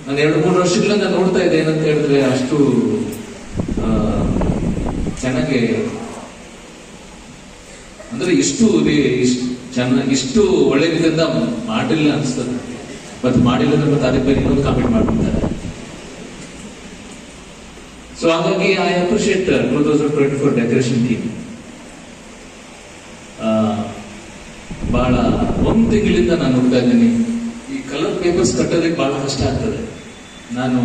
ನಾನು 2-3 ವರ್ಷಗಳಿಂದ ನೋಡ್ತಾ ಇದ್ದೆ. ಏನಂತ ಹೇಳಿದ್ರೆ ಅಷ್ಟು ಚೆನ್ನಾಗಿ ಅಂದ್ರೆ ಇಷ್ಟು ಚೆನ್ನಾಗಿ ಇಷ್ಟು ಒಳ್ಳೆ ರೀತಿಯಿಂದ ಮಾಡಿಲ್ಲ ಅನ್ಸ್ತದೆ. ಮತ್ತೆ ಮಾಡಿಲ್ಲ ಅಂದ್ರೆ ಮತ್ತೆ ಅದಕ್ಕೆ ಬೇರೆ ಇನ್ನೊಂದು ಕಾಮೆಂಟ್ ಮಾಡ್ಬಿಡ್ತಾರೆ. ಸೊ ಹಾಗಾಗಿ ಐ ಅಪ್ರಿಶಿಯೇಟ್ 2024 ಡೆಕೋರೇಷನ್ ಟೀಮ್. ಬಹಳ 1 ತಿಂಗಳಿಂದ ನಾನು ನೋಡ್ತಾ ಇದ್ದೀನಿ. ಈ ಕಲರ್ ಪೇಪರ್ಸ್ ಕಟ್ಟೋದಕ್ಕೆ ಬಹಳ ಕಷ್ಟ ಆಗ್ತದೆ. ನಾನು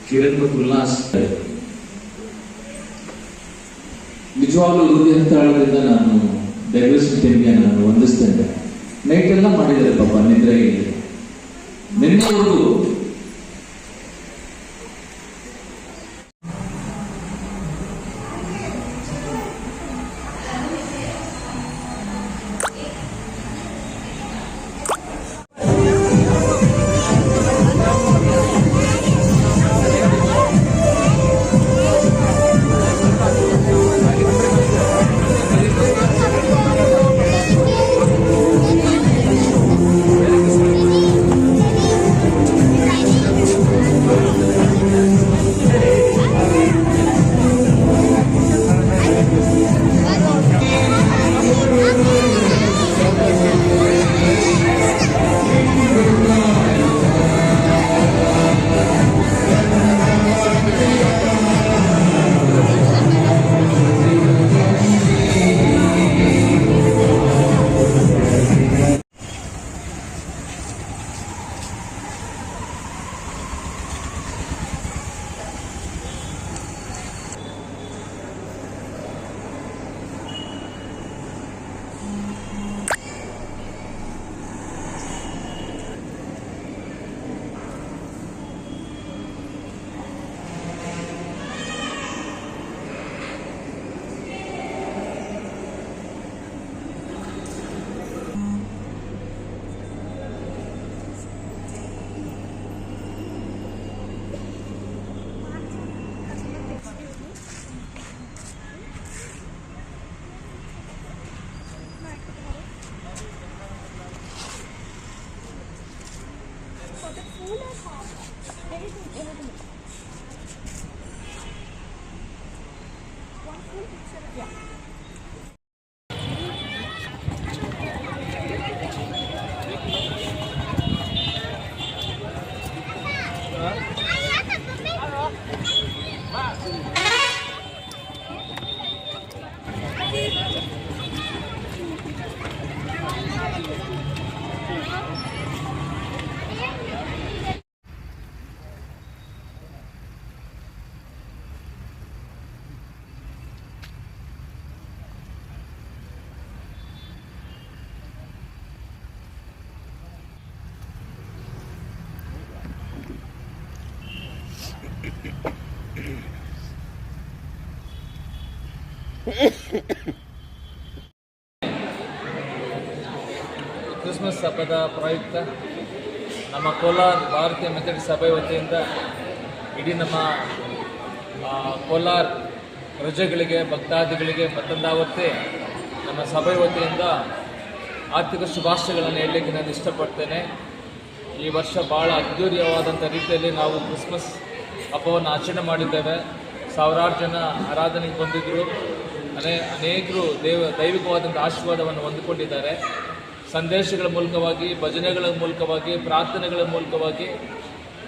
ಕಿರಣ್ ಮತ್ತು ಉಲ್ಲಾಸ್ ನಿಜವಾಗ್ಲೂ ಹೃದಯದಿಂದ ನಾನು ಡೆಕೋರೇಷನ್ ಟೀಮ್ಗೆ ನಾನು ವಂದಿಸ್ತೇನೆ. ನೈಟ್ ಎಲ್ಲ ಮಾಡಿದ್ದಾರೆ ಪಾಪ, ನಿದ್ರೆ ನಿನ್ನೆವರೆಗೂ. ಕ್ರಿಸ್ಮಸ್ ಹಬ್ಬದ ಪ್ರಯುಕ್ತ ನಮ್ಮ ಕೋಲಾರ ಭಾರತೀಯ ಮೆಥಡಿಸ್ಟ್ ಸಭೆ ವತಿಯಿಂದ ಇಡೀ ನಮ್ಮ ಕೋಲಾರ ಪ್ರಜೆಗಳಿಗೆ, ಭಕ್ತಾದಿಗಳಿಗೆ ಮತ್ತೊಂದಾವತ್ತೇ ನಮ್ಮ ಸಭೆ ವತಿಯಿಂದ ಆರ್ಥಿಕ ಶುಭಾಶಯಗಳನ್ನು ಹೇಳಲಿಕ್ಕೆ ನಾನು ಇಷ್ಟಪಡ್ತೇನೆ. ಈ ವರ್ಷ ಭಾಳ ಅದ್ಧೂರಿಯವಾದಂಥ ರೀತಿಯಲ್ಲಿ ನಾವು ಕ್ರಿಸ್ಮಸ್ ಹಬ್ಬವನ್ನು ಆಚರಣೆ ಮಾಡಿದ್ದೇವೆ. ಸಾವಿರಾರು ಜನ ಆರಾಧನೆಗೆ ಬಂದಿದ್ದರು. ಅನೇಕರು ದೈವಿಕವಾದಂಥ ಆಶೀರ್ವಾದವನ್ನು ಹೊಂದಿಕೊಂಡಿದ್ದಾರೆ. ಸಂದೇಶಗಳ ಮೂಲಕವಾಗಿ, ಭಜನೆಗಳ ಮೂಲಕವಾಗಿ, ಪ್ರಾರ್ಥನೆಗಳ ಮೂಲಕವಾಗಿ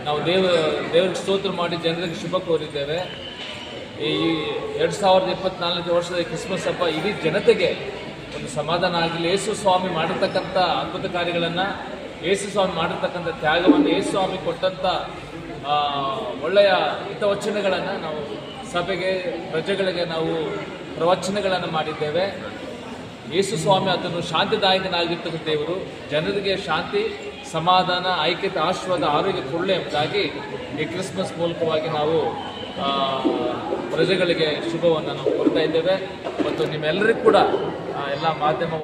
ನಾವು ದೇವರಿಗೆ ಸ್ತೋತ್ರ ಮಾಡಿ ಜನರಿಗೆ ಶುಭ ಕೋರಿದ್ದೇವೆ. ಈ 2024 ವರ್ಷದ ಕ್ರಿಸ್ಮಸ್ ಹಬ್ಬ ಇಡೀ ಜನತೆಗೆ ಒಂದು ಸಮಾಧಾನ ಆಗಲಿ. ಯೇಸು ಸ್ವಾಮಿ ಮಾಡಿರ್ತಕ್ಕಂಥ ಅದ್ಭುತ ಕಾರ್ಯಗಳನ್ನು, ಯೇಸು ಸ್ವಾಮಿ ಮಾಡಿರ್ತಕ್ಕಂಥ ತ್ಯಾಗವನ್ನು, ಯೇಸು ಸ್ವಾಮಿ ಕೊಟ್ಟಂಥ ಒಳ್ಳೆಯ ಹಿತವಚನಗಳನ್ನು ನಾವು ಸಭೆಗೆ, ಪ್ರಜೆಗಳಿಗೆ ನಾವು ಪ್ರವಚನಗಳನ್ನು ಮಾಡಿದ್ದೇವೆ. ಯೇಸು ಸ್ವಾಮಿ ಅದನ್ನು ಶಾಂತಿದಾಯಕನಾಗಿರ್ತಕ್ಕಂಥ ದೇವರು, ಜನರಿಗೆ ಶಾಂತಿ, ಸಮಾಧಾನ, ಐಕ್ಯತೆ, ಆಶೀರ್ವಾದ, ಆರೋಗ್ಯ ಕೊಡಲಿ ಎಂಬುದಾಗಿ ಈ ಕ್ರಿಸ್ಮಸ್ ಮೂಲಕವಾಗಿ ನಾವು ಪ್ರಜೆಗಳಿಗೆ ಶುಭವನ್ನು ನಾವು ಕೊಡ್ತಾ ಇದ್ದೇವೆ. ಮತ್ತು ನಿಮ್ಮೆಲ್ಲರಿಗೂ ಕೂಡ ಎಲ್ಲ ಮಾಧ್ಯಮ